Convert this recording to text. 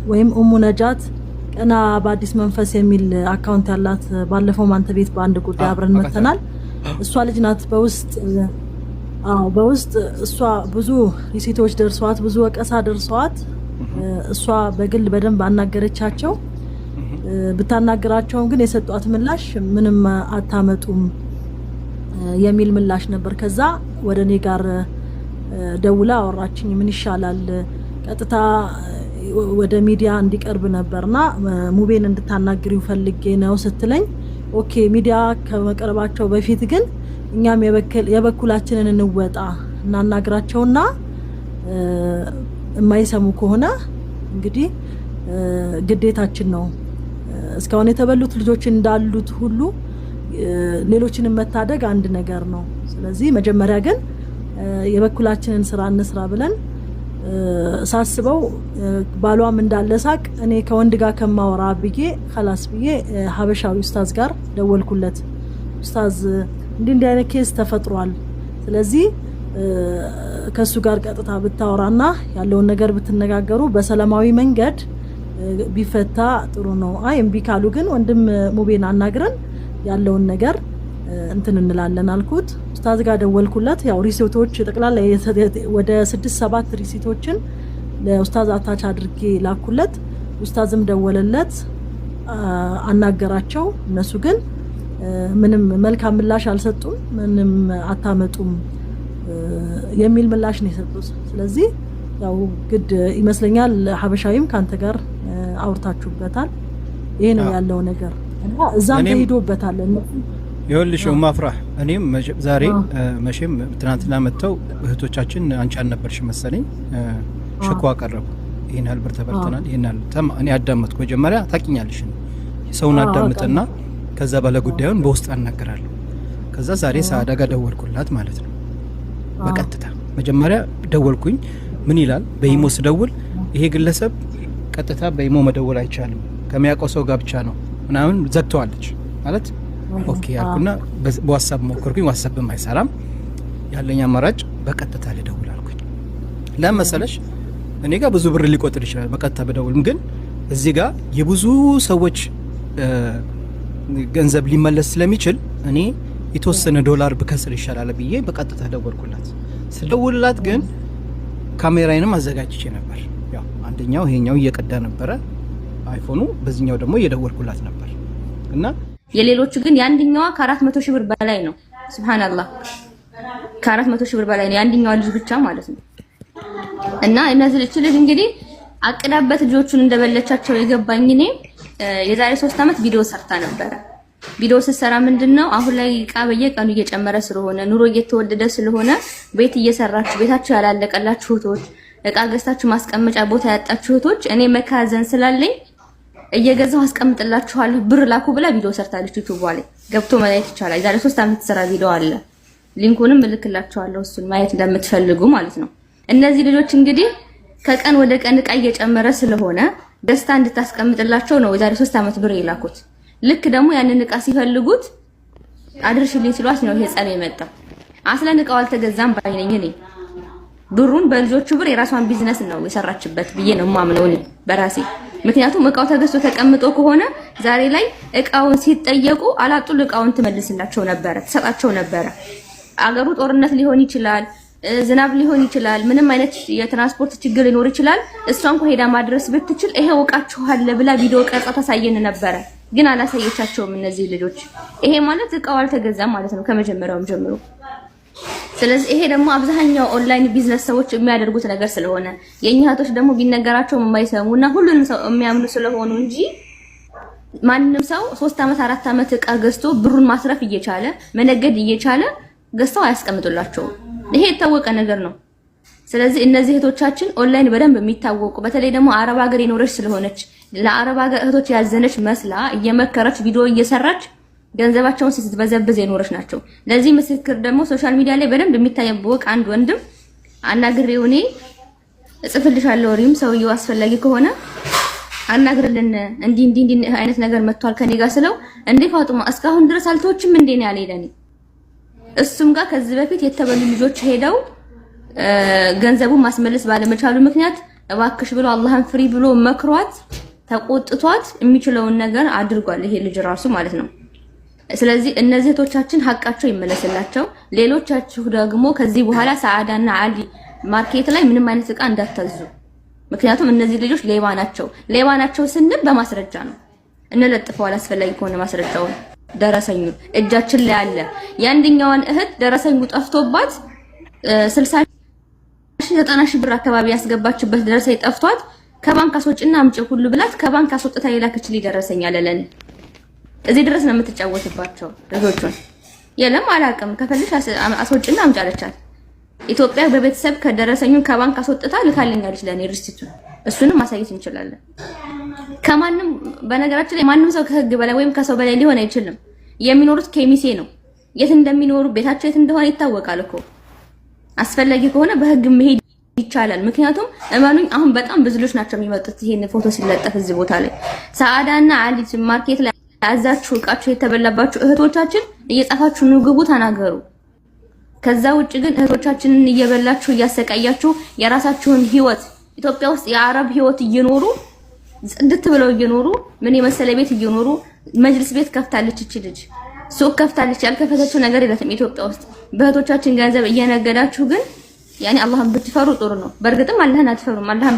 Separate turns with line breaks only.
ወይም ኡሙ ነጃት ቀና በአዲስ መንፈስ የሚል አካውንት ያላት ባለፈው ማንተ ቤት በአንድ ጉዳይ አብረን መተናል። እሷ ልጅ ናት። በውስጥ እሷ ብዙ ሪሲቶች ደርሷት ብዙ ወቀሳ ደርሷት እሷ በግል በደንብ አናገረቻቸው። ብታናገራቸውም ግን የሰጧት ምላሽ ምንም አታመጡም የሚል ምላሽ ነበር። ከዛ ወደ እኔ ጋር ደውላ አወራችኝ። ምን ይሻላል ቀጥታ ወደ ሚዲያ እንዲቀርብ ነበርና ሙቤን እንድታናግሪው ፈልጌ ነው ስትለኝ፣ ኦኬ ሚዲያ ከመቀረባቸው በፊት ግን እኛም የበኩላችንን እንወጣ እናናግራቸውና የማይሰሙ ከሆነ እንግዲህ ግዴታችን ነው። እስካሁን የተበሉት ልጆች እንዳሉት ሁሉ ሌሎችንም መታደግ አንድ ነገር ነው። ስለዚህ መጀመሪያ ግን የበኩላችንን ስራ እንስራ ብለን ሳስበው ባሏም እንዳለ ሳቅ እኔ ከወንድ ጋር ከማወራ ብዬ خلاص ብዬ ሀበሻዊ ኡስታዝ ጋር ደወልኩለት። ኡስታዝ እንዲህ አይነት ኬስ ተፈጥሯል፣ ስለዚህ ከሱ ጋር ቀጥታ ብታወራና ያለውን ነገር ብትነጋገሩ በሰላማዊ መንገድ ቢፈታ ጥሩ ነው። አይ እምቢ ካሉ ግን ወንድም ሙቤን አናግረን ያለውን ነገር እንትን እንላለን አልኩት። ኡስታዝ ጋር ደወልኩለት። ያው ሪሲቶች ጠቅላላ ወደ 6-7 ሪሲቶችን ለኡስታዝ አታች አድርጌ ላኩለት። ኡስታዝም ደወለለት፣ አናገራቸው። እነሱ ግን ምንም መልካም ምላሽ አልሰጡም። ምንም አታመጡም የሚል ምላሽ ነው የሰጡት። ስለዚህ ያው ግድ ይመስለኛል ሀበሻዊም ካንተ ጋር አውርታችሁበታል። ይሄ ነው ያለው ነገር እና እዛም ተሄዶበታል።
ይኸውልሽ ማፍራህ እኔም ዛሬ መቼም ትናንትና መተው እህቶቻችን አንቺ አልነበርሽ መሰለኝ ሸኳ አቀረቡ። ይሄን አልበር ተበርተናል። ይሄን እኔ አዳመጥኩ። መጀመሪያ ታቂኛለሽ ሰውን አዳምጥና ከዛ ባለ ጉዳዩን በውስጥ አናገራለሁ። ከዛ ዛሬ ሳዳ ጋር ደወልኩላት ማለት ነው። በቀጥታ መጀመሪያ ደወልኩኝ። ምን ይላል በኢሞ ስደውል ይሄ ግለሰብ ቀጥታ በኢሞ መደወል አይቻልም ከሚያውቀው ሰው ጋር ብቻ ነው ምናምን ዘግተዋለች ማለት ኦኬ አልኩና በዋትስአፕ ሞከርኩኝ። ዋትስአፕም አይሰራም። ያለኝ አማራጭ በቀጥታ ልደውል አልኩኝ። ለምሳሌሽ እኔ ጋር ብዙ ብር ሊቆጥር ይችላል በቀጥታ በደውልም፣ ግን እዚህ ጋር የብዙ ሰዎች ገንዘብ ሊመለስ ስለሚችል እኔ የተወሰነ ዶላር ብከስር ይሻላል ብዬ በቀጥታ ደወልኩላት። ስደውልላት ግን ካሜራዬንም አዘጋጅቼ ነበር። ያው አንደኛው ይሄኛው እየቀዳ ነበረ አይፎኑ፣ በዚህኛው ደግሞ እየደወልኩላት ነበር እና
የሌሎቹ ግን ያንኛዋ ከ400 ሺህ ብር በላይ ነው። ሱብሃንአላህ ከ400 ሺህ ብር በላይ ነው ያንኛዋ ልጅ ብቻ ማለት ነው። እና እነዚህ ልጅ እንግዲህ አቅዳበት ልጆቹን እንደበለቻቸው የገባኝ እኔ የዛሬ 3 አመት ቪዲዮ ሰርታ ነበረ። ቪዲዮ ስትሰራ ምንድነው አሁን ላይ እቃ በየቀኑ እየጨመረ ስለሆነ ኑሮ እየተወደደ ስለሆነ ቤት እየሰራችሁ ቤታችሁ ያላለቀላችሁ እህቶች፣ እቃ ገዝታችሁ ማስቀመጫ ቦታ ያጣችሁ እህቶች እኔ መካዘን ስላለኝ እየገዛው አስቀምጥላችኋለሁ ብር ላኩ ብላ ቪዲዮ ሰርታለች። ዩቲዩብ ላይ ገብቶ ማየት ይቻላል። የዛሬ 3 አመት የተሰራ ቪዲዮ አለ። ሊንኩንም እልክላችኋለሁ እሱን ማየት እንደምትፈልጉ ማለት ነው። እነዚህ ልጆች እንግዲህ ከቀን ወደ ቀን እቃ እየጨመረ ስለሆነ ደስታ እንድታስቀምጥላቸው ነው የዛሬ 3 አመት ብር የላኩት። ልክ ደግሞ ያንን እቃ ሲፈልጉት አድርሽልኝ ሲሏት ነው ይሄ ጸብ የመጣው። አስለን እቃው አልተገዛም ባይነኝ እኔ ብሩን በልጆቹ ብር የራሷን ቢዝነስ ነው የሰራችበት ብዬ ነው ማምነው እኔ በራሴ። ምክንያቱም እቃው ተገዝቶ ተቀምጦ ከሆነ ዛሬ ላይ እቃውን ሲጠየቁ አላጡል እቃውን ትመልስላቸው ነበር፣ ተሰጣቸው ነበር። አገሩ ጦርነት ሊሆን ይችላል፣ ዝናብ ሊሆን ይችላል፣ ምንም አይነት የትራንስፖርት ችግር ሊኖር ይችላል። እሷ እንኳን ሄዳ ማድረስ ብትችል ይሄ እቃችኋል ብላ ቪዲዮ ቀርጻ ታሳየን ነበር። ግን አላሳየቻቸውም እነዚህ ልጆች። ይሄ ማለት እቃው አልተገዛም ማለት ነው ከመጀመሪያውም ጀምሮ። ስለዚህ ይሄ ደግሞ አብዛኛው ኦንላይን ቢዝነስ ሰዎች የሚያደርጉት ነገር ስለሆነ የኛ እህቶች ደግሞ ቢነገራቸው የማይሰሙና ሁሉንም ሰው የሚያምኑ ስለሆኑ እንጂ ማንንም ሰው 3 አመት 4 አመት እቃ ገዝቶ ብሩን ማስረፍ እየቻለ መነገድ እየቻለ ገዝተው አያስቀምጡላቸውም። ይሄ የታወቀ ነገር ነው። ስለዚህ እነዚህ እህቶቻችን ኦንላይን በደንብ የሚታወቁ በተለይ ደግሞ አረብ ሀገር የኖረች ስለሆነች ለአረብ ሀገር እህቶች ያዘነች መስላ እየመከረች ቪዲዮ እየሰራች ገንዘባቸውን ስትበዘብዝ የኖረች ናቸው። ለዚህ ምስክር ደግሞ ሶሻል ሚዲያ ላይ በደንብ የሚታወቅ አንድ ወንድም አናግሬው እኔ እጽፍልሻለሁ ሪም ሰውየው አስፈላጊ ከሆነ አናግርልን እንዲህ አይነት ነገር መጥቷል ከኔ ጋር ስለው እንዴ ፋጡማ እስካሁን ድረስ አልተወችም እንዴ ነው ያለኝ። እሱም ጋር ከዚህ በፊት የተበሉ ልጆች ሄደው ገንዘቡን ማስመለስ ባለመቻሉ ምክንያት እባክሽ ብሎ አላህን ፍሪ ብሎ መክሯት ተቆጥቷት የሚችለውን ነገር አድርጓል ይሄ ልጅ ራሱ ማለት ነው። ስለዚህ እነዚህ እህቶቻችን ሐቃቸው ይመለስላቸው። ሌሎቻችሁ ደግሞ ከዚህ በኋላ ሰዓዳና አሊ ማርኬት ላይ ምንም አይነት እቃ እንዳታዙ። ምክንያቱም እነዚህ ልጆች ሌባ ናቸው። ሌባ ናቸው ስንል በማስረጃ ነው እንለጥፈዋል። አስፈላጊ ከሆነ ማስረጃውን ደረሰኙ እጃችን ላይ አለ። የአንደኛዋን እህት ደረሰኙ ጠፍቶባት 60 ሺህ 90 ሺህ ብር አካባቢ ያስገባችበት ደረሰኝ ጠፍቷት ከባንክ አስወጭና አምጪ ሁሉ ብላት ከባንክ አስወጥታ የላከችልኝ ደረሰኝ አለለን። እዚህ ድረስ ነው የምትጫወትባቸው ልጆቹን። የለም አላውቅም ከፈልሽ አስወጭና አምጪ አለቻት። ኢትዮጵያ በቤተሰብ ከደረሰኙን ከባንክ አስወጥታ ልካልኛለች ለኔ ሪሲቱን። እሱንም ማሳየት እንችላለን። ከማንም በነገራችን ላይ ማንም ሰው ከህግ በላይ ወይም ከሰው በላይ ሊሆን አይችልም። የሚኖሩት ከሚሴ ነው። የት እንደሚኖሩ ቤታቸው የት እንደሆነ ይታወቃል እኮ። አስፈላጊ ከሆነ በህግ መሄድ ይቻላል። ምክንያቱም እመኑኝ አሁን በጣም ብዙ ልጆች ናቸው የሚመጡት ይሄን ፎቶ ሲለጠፍ እዚህ ቦታ ላይ ሰዓዳና አሊ ማርኬት ላይ አዛችሁ እቃችሁ የተበላባችሁ እህቶቻችን እየጻፋችሁ ነው ግቡ ተናገሩ። ከዛ ውጭ ግን እህቶቻችንን እየበላችሁ እያሰቃያችሁ የራሳችሁን ህይወት ኢትዮጵያ ውስጥ የአረብ ህይወት እየኖሩ ጽድት ብለው እየኖሩ ምን የመሰለ ቤት እየኖሩ መጅልስ ቤት ከፍታለች እቺ ልጅ ሱቅ ከፍታለች። ያልከፈተችው ነገር የለም ኢትዮጵያ ውስጥ። በእህቶቻችን ገንዘብ እየነገዳችሁ ግን ያኔ አላህን ብትፈሩ ጥሩ ነው። በእርግጥም አላህን አትፈሩም። አላህን